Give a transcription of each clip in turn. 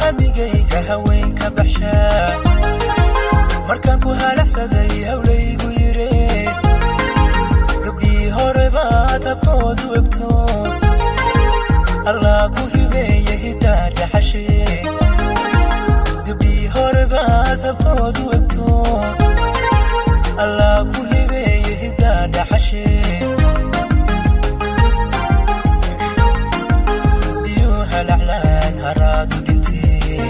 hamigayga haweenka baxshaa markaan ku halaxsaday hawlaygu yire gabdhii hore baad habkoodu egto allah ku hibeeye hidaa dhaxashee gabdhii hore baad habkoodu egto allah ku hibeeye hidaa dhaxashee biyuu halaclaan haraadu dhintee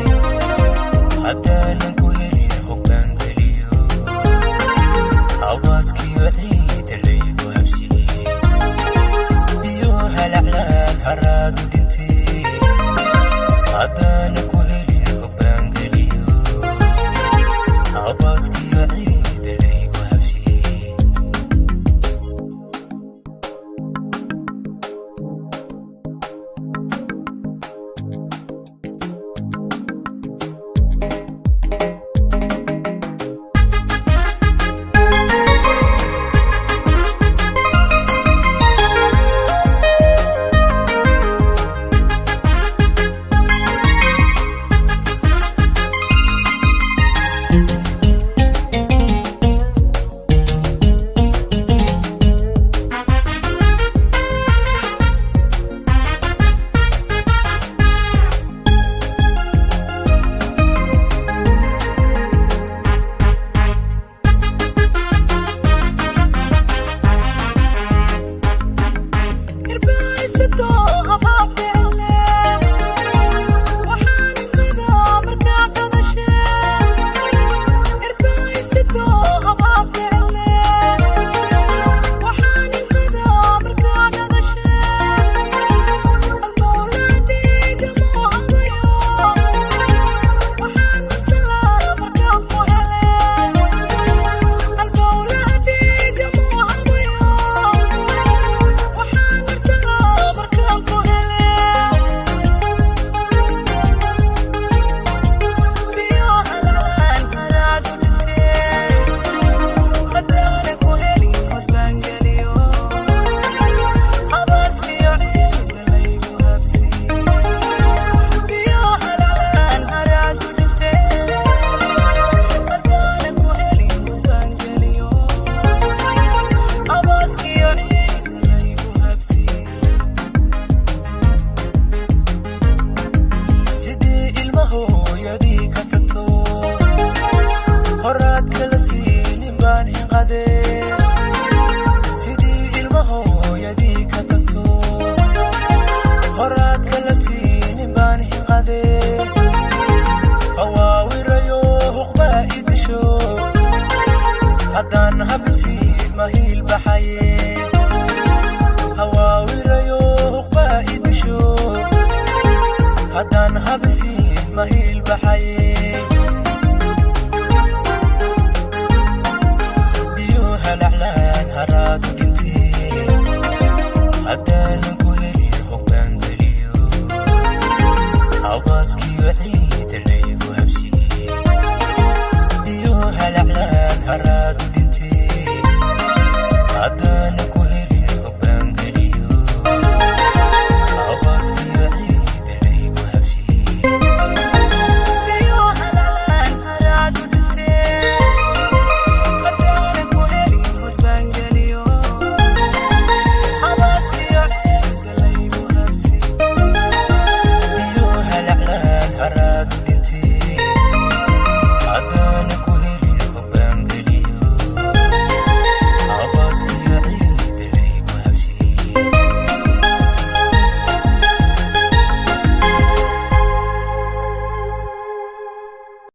haddaanan ku helin hoggaan geliyo awaadkiyo ciida laygu habsiyey biyuu halaclaan haraadu dhintee haddaanan ku helin hoggaan geliyo awaadkiyo ciida laygu habsiyey haddaan habisiin mahiil baxaye hawaawirayo huqbaa idisho haddaan habisiin mahiil baxaye biyuu halaclaan haraadu dhintee haddaanan ku helin hoggaan geliyo awaadkiyo ciida laygu habsiyey biyuu halaclaan haraadu dhintee haddaanan